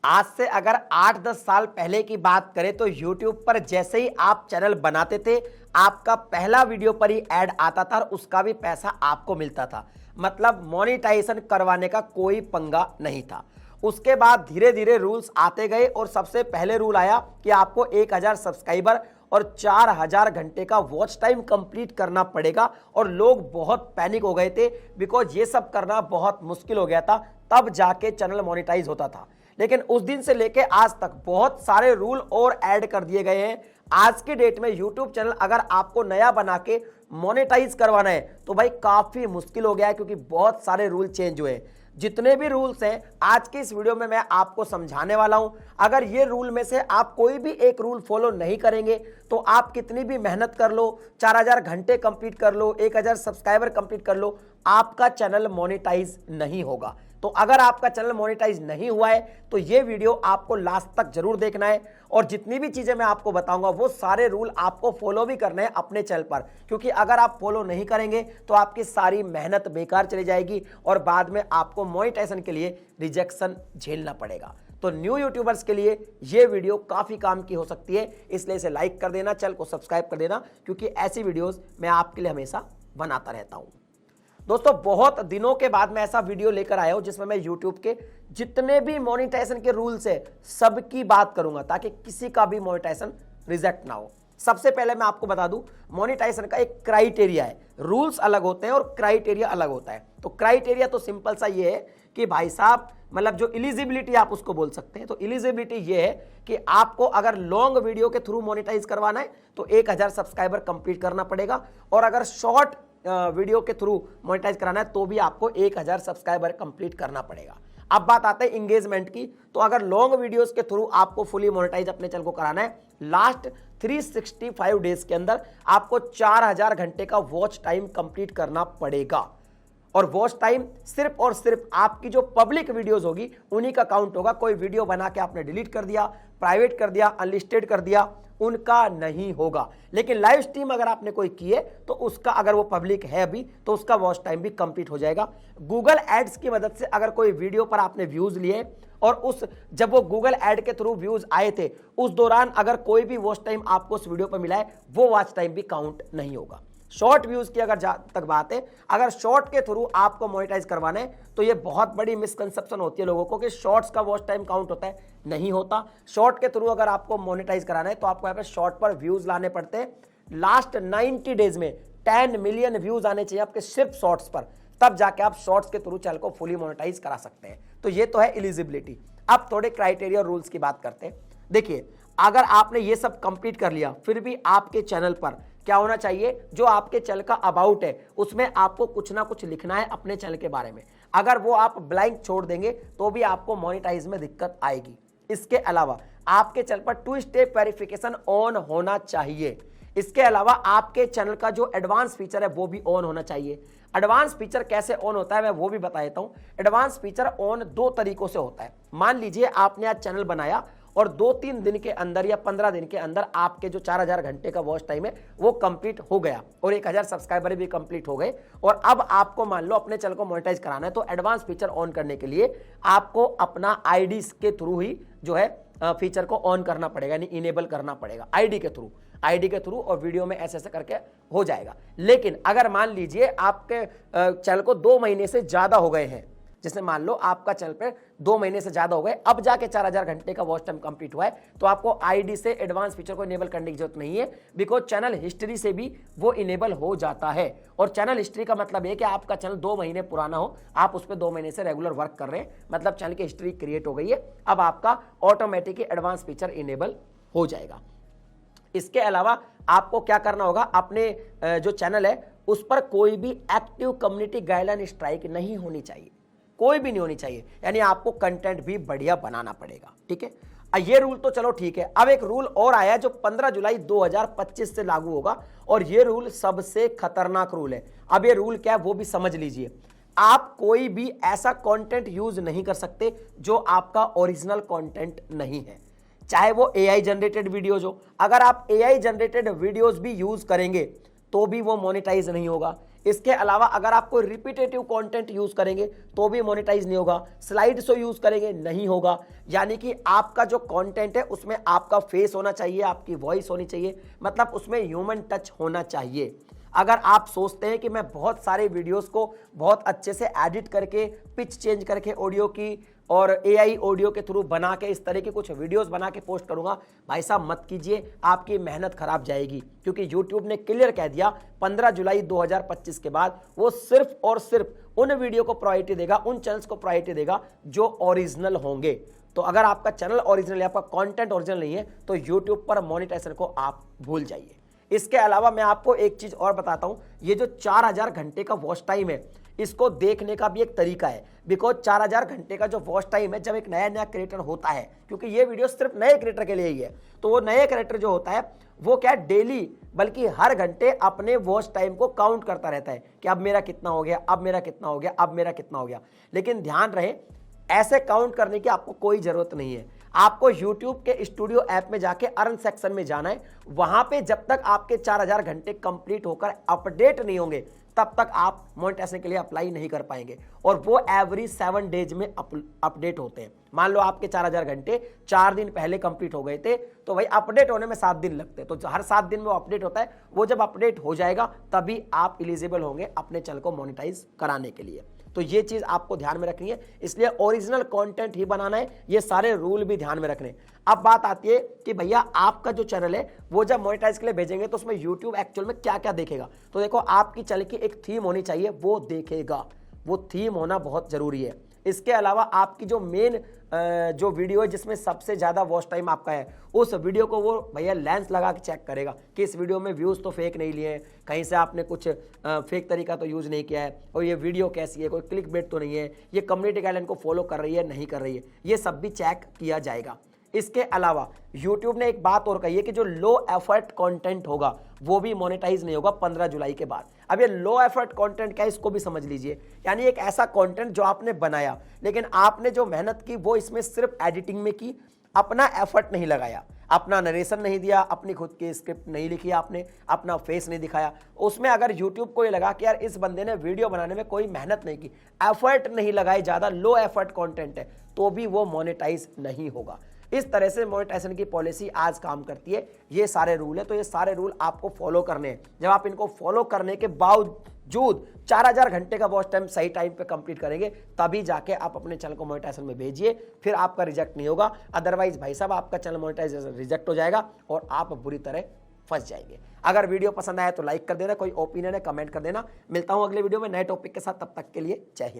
आज से अगर 8-10 साल पहले की बात करें तो YouTube पर जैसे ही आप चैनल बनाते थे, आपका पहला वीडियो पर ही ऐड आता था और उसका भी पैसा आपको मिलता था। मतलब मोनेटाइजेशन करवाने का कोई पंगा नहीं था। उसके बाद धीरे धीरे रूल्स आते गए और सबसे पहले रूल आया कि आपको 1000 सब्सक्राइबर और 4000 घंटे का वॉच टाइम कंप्लीट करना पड़ेगा। और लोग बहुत पैनिक हो गए थे, बिकॉज ये सब करना बहुत मुश्किल हो गया था, तब जाके चैनल मोनेटाइज होता था। लेकिन उस दिन से लेके आज तक बहुत सारे रूल और ऐड कर दिए गए हैं। आज की डेट में YouTube चैनल अगर आपको नया बना के मोनेटाइज करवाना है तो भाई काफी मुश्किल हो गया है, क्योंकि बहुत सारे रूल चेंज हुए हैं। जितने भी रूल्स हैं आज की इस वीडियो में मैं आपको समझाने वाला हूं। अगर ये रूल में से आप कोई भी एक रूल फॉलो नहीं करेंगे तो आप कितनी भी मेहनत कर लो, 4000 घंटे कंप्लीट कर लो, 1000 सब्सक्राइबर कंप्लीट कर लो, आपका चैनल मोनेटाइज नहीं होगा। तो अगर आपका चैनल मोनेटाइज नहीं हुआ है तो ये वीडियो आपको लास्ट तक जरूर देखना है। और जितनी भी चीजें मैं आपको बताऊंगा वो सारे रूल आपको फॉलो भी करने हैं अपने चैनल पर, क्योंकि अगर आप फॉलो नहीं करेंगे तो आपकी सारी मेहनत बेकार चली जाएगी और बाद में आपको मोनेटाइजेशन के लिए रिजेक्शन झेलना पड़ेगा। तो न्यू यूट्यूबर्स के लिए ये वीडियो काफी काम की हो सकती है, इसलिए इसे लाइक कर देना, चैनल को सब्सक्राइब कर देना, क्योंकि ऐसी वीडियोस मैं आपके लिए हमेशा बनाता रहता हूं। दोस्तों बहुत दिनों के बाद मैं ऐसा वीडियो लेकर आया हूं जिसमें मैं YouTube के जितने भी मोनेटाइजेशन के रूल्स है सबकी बात करूंगा, ताकि किसी का भी मोनेटाइजेशन रिजेक्ट ना हो। सबसे पहले मैं आपको बता दूं, मोनेटाइजेशन का एक क्राइटेरिया है। रूल्स अलग होते हैं और क्राइटेरिया अलग होता है। तो क्राइटेरिया तो सिंपल सा ये है कि भाई साहब, मतलब जो एलिजिबिलिटी आप उसको बोल सकते हैं। तो एलिजिबिलिटी ये है कि आपको अगर लॉन्ग वीडियो के थ्रू मोनेटाइज करवाना है तो 1000 सब्सक्राइबर कंप्लीट करना पड़ेगा, और अगर शॉर्ट वीडियो के थ्रू मोनेटाइज कराना है तो भी आपको 1000 सब्सक्राइबर कंप्लीट करना पड़ेगा। अब बात आते हैं इंगेजमेंट की। तो अगर लॉन्ग वीडियोस के थ्रू आपको फुली मोनेटाइज अपने चैनल को कराना है, लास्ट 365 डेज के अंदर आपको 4000 घंटे का वॉच टाइम कंप्लीट करना पड़ेगा। और वॉच टाइम सिर्फ और सिर्फ आपकी जो पब्लिक वीडियोस होगी उन्हीं का काउंट होगा। कोई वीडियो बना के आपने डिलीट कर दिया, प्राइवेट कर दिया, अनलिस्टेड कर दिया, उनका नहीं होगा। लेकिन लाइव स्ट्रीम अगर आपने कोई की है तो उसका, अगर वो पब्लिक है अभी, तो उसका वॉच टाइम भी कंप्लीट हो जाएगा। गूगल एड्स की मदद से अगर कोई वीडियो पर आपने व्यूज लिए और जब वो गूगल एड के थ्रू व्यूज आए थे उस दौरान अगर कोई भी वॉच टाइम आपको उस वीडियो पर मिला है, वो वॉच टाइम भी काउंट नहीं होगा। शॉर्ट व्यूज की अगर तक बात है, अगर शॉर्ट के थ्रू आपको मोनेटाइज करवाना है तो ये बहुत बड़ी मिसकंसेप्शन होती है लोगों को कि शॉर्ट्स का वॉच टाइम काउंट होता है। नहीं होता। शॉर्ट के थ्रू अगर आपको मोनेटाइज कराना है तो आपको यहाँ पे शॉर्ट पर व्यूज लाने पड़ते हैं। लास्ट 90 डेज में 10 मिलियन व्यूज आने चाहिए आपके सिर्फ शॉर्ट्स पर, तब जाके आप शॉर्ट्स के थ्रू चैनल को फुली मोनेटाइज करा सकते हैं। तो ये तो है एलिजिबिलिटी। अब थोड़े क्राइटेरिया और रूल्स की बात करते हैं। देखिए, अगर आपने ये सब कंप्लीट कर लिया फिर भी आपके चैनल पर क्या होना चाहिए, जो आपके चैनल का अबाउट है उसमें आपको कुछ ना कुछ लिखना है अपने चैनल के बारे में। अगर वो आप ब्लैंक छोड़ देंगे तो भी आपको मोनेटाइज में दिक्कत आएगी। इसके अलावा आपके चैनल पर 2 स्टेप वेरिफिकेशन ऑन होना चाहिए। इसके अलावा आपके चैनल का जो एडवांस फीचर है वो भी ऑन होना चाहिए। एडवांस फीचर कैसे ऑन होता है मैं वो भी बता देता हूं। एडवांस फीचर ऑन 2 तरीकों से होता है। मान लीजिए आपने आज चैनल बनाया और 2-3 दिन के अंदर या 15 दिन के अंदर आपके जो 4000 घंटे का वॉच टाइम है वो कंप्लीट हो गया और 1000 सब्सक्राइबर भी कंप्लीट हो गए, और अब आपको मान लो अपने चैनल को मोनेटाइज कराना है। तो एडवांस फीचर ऑन करने के लिए आपको अपना आईडी के थ्रू ही जो है फीचर को ऑन करना पड़ेगा, यानी इनेबल करना पड़ेगा आईडी के थ्रू, और वीडियो में ऐसे ऐसे करके हो जाएगा। लेकिन अगर मान लीजिए आपके चैनल को 2 महीने से ज्यादा हो गए हैं, जिसमें मान लो आपका चैनल पे 2 महीने से ज्यादा हो गए, अब जाके 4000 घंटे का वॉच टाइम कंप्लीट हुआ है, तो आपको आईडी से एडवांस फीचर को इनेबल करने की जरूरत नहीं है, बिकॉज चैनल हिस्ट्री से भी वो इनेबल हो जाता है। और चैनल हिस्ट्री का मतलब है कि आपका चैनल 2 महीने पुराना हो, आप उस पर 2 महीने से रेगुलर वर्क कर रहे हैं, मतलब चैनल की हिस्ट्री क्रिएट हो गई है, अब आपका ऑटोमेटिक एडवांस फीचर इनेबल हो जाएगा। इसके अलावा आपको क्या करना होगा, अपने जो चैनल है उस पर कोई भी एक्टिव कम्युनिटी गाइडलाइन स्ट्राइक नहीं होनी चाहिए, कोई भी नहीं होनी चाहिए, यानी आपको कंटेंट भी बढ़िया बनाना पड़ेगा। ठीक है, ये रूल तो चलो ठीक है। अब एक रूल और आया जो 15 जुलाई 2025 से लागू होगा, और ये रूल सबसे खतरनाक रूल है। अब ये रूल क्या है वो भी समझ लीजिए। आप कोई भी ऐसा कंटेंट यूज नहीं कर सकते जो आपका ओरिजिनल कंटेंट नहीं है, चाहे वो एआई जनरेटेड वीडियोज हो। अगर आप एआई जनरेटेड वीडियोज भी यूज करेंगे तो भी वो मोनेटाइज नहीं होगा। इसके अलावा अगर आप कोई रिपीटेटिव कंटेंट यूज करेंगे तो भी मोनेटाइज नहीं होगा, स्लाइड शो यूज करेंगे नहीं होगा। यानी कि आपका जो कंटेंट है उसमें आपका फेस होना चाहिए, आपकी वॉइस होनी चाहिए, मतलब उसमें ह्यूमन टच होना चाहिए। अगर आप सोचते हैं कि मैं बहुत सारे वीडियोस को बहुत अच्छे से एडिट करके, पिच चेंज करके ऑडियो की और एआई ऑडियो के थ्रू बना के इस तरह की कुछ वीडियोस बना के पोस्ट करूंगा, भाई साहब मत कीजिए, आपकी मेहनत खराब जाएगी। क्योंकि यूट्यूब ने क्लियर कह दिया 15 जुलाई 2025 के बाद वो सिर्फ और सिर्फ उन वीडियो को प्रायोरिटी देगा, उन चैनल्स को प्रायोरिटी देगा जो ओरिजिनल होंगे। तो अगर आपका चैनल ओरिजिनल है, आपका कंटेंट ओरिजिनल नहीं है, तो यूट्यूब पर मोनेटाइजेशन को आप भूल जाइए। इसके अलावा मैं आपको एक चीज और बताता हूं, ये जो 4000 घंटे का वॉच टाइम है, इसको देखने का भी एक तरीका है। बिकॉज 4000 घंटे का जो वॉच टाइम है, जब एक नया नया क्रिएटर होता है, क्योंकि ये वीडियो सिर्फ नए क्रिएटर के लिए ही है, तो वो नए क्रिएटर जो होता है वो क्या डेली बल्कि हर घंटे अपने वॉच टाइम को काउंट करता रहता है कि अब मेरा कितना हो गया, अब मेरा कितना हो गया, अब मेरा कितना हो गया। लेकिन ध्यान रहे, ऐसे काउंट करने की आपको कोई जरूरत नहीं है। आपको YouTube के स्टूडियो ऐप में जाके अर्न सेक्शन में जाना है। वहां पे जब तक आपके 4000 घंटे कंप्लीट होकर अपडेट नहीं होंगे तब तक आप मोनेटाइजेशन के लिए अप्लाई नहीं कर पाएंगे, और वो एवरी 7 डेज में अपडेट होते हैं। मान लो आपके 4000 घंटे 4 दिन पहले कंप्लीट हो गए थे, तो भाई अपडेट होने में 7 दिन लगते हैं, तो हर 7 दिन में वो अपडेट होता है। वो जब अपडेट हो जाएगा तभी आप एलिजिबल होंगे अपने चैनल को मोनेटाइज कराने के लिए। तो ये चीज आपको ध्यान में रखनी है, इसलिए ओरिजिनल कंटेंट ही बनाना है, ये सारे रूल भी ध्यान में रखने। अब बात आती है कि भैया आपका जो चैनल है वो जब मोनेटाइज के लिए भेजेंगे तो उसमें यूट्यूब एक्चुअल में क्या क्या देखेगा। तो देखो, आपकी चैनल की एक थीम होनी चाहिए, वो देखेगा, वो थीम होना बहुत जरूरी है। इसके अलावा आपकी जो मेन जो वीडियो है जिसमें सबसे ज्यादा वॉच टाइम आपका है, उस वीडियो को वो भैया लेंस लगा के चेक करेगा कि इस वीडियो में व्यूज तो फेक नहीं लिए हैं, कहीं से आपने कुछ फेक तरीका तो यूज नहीं किया है, और ये वीडियो कैसी है, कोई क्लिक बेट तो नहीं है, ये कम्युनिटी गाइडलाइन को फॉलो कर रही है नहीं कर रही है, ये सब भी चेक किया जाएगा। इसके अलावा YouTube ने एक बात और कही है कि जो लो एफर्ट कंटेंट होगा वो भी मोनेटाइज नहीं होगा 15 जुलाई के बाद। अब ये लो एफर्ट कंटेंट क्या है, इसको भी समझ लीजिए। यानी एक ऐसा कंटेंट जो आपने बनाया, लेकिन आपने जो मेहनत की वो इसमें सिर्फ एडिटिंग में की, अपना एफर्ट नहीं लगाया, अपना नरेशन नहीं दिया, अपनी खुद की स्क्रिप्ट नहीं लिखी, आपने अपना फेस नहीं दिखाया। उसमें अगर YouTube को ये लगा कि यार इस बंदे ने वीडियो बनाने में कोई मेहनत नहीं की, एफर्ट नहीं लगाई, ज्यादा लो एफर्ट कंटेंट है, तो भी वो मोनेटाइज नहीं होगा। इस तरह से मोनेटाइजेशन की पॉलिसी आज काम करती है। ये सारे रूल है, तो ये सारे रूल आपको फॉलो करने हैं। जब आप इनको फॉलो करने के बावजूद 4000 घंटे का वॉच टाइम सही टाइम पे कंप्लीट करेंगे, तभी जाके आप अपने चैनल को मोनेटाइजेशन में भेजिए, फिर आपका रिजेक्ट नहीं होगा। अदरवाइज भाई साहब आपका चैनल मोनेटाइजेशन रिजेक्ट हो जाएगा और आप बुरी तरह फंस जाएंगे। अगर वीडियो पसंद आया तो लाइक कर देना, कोई ओपिनियन है कमेंट कर देना। मिलता हूं अगले वीडियो में नए टॉपिक के साथ, तब तक के लिए जय हिंद।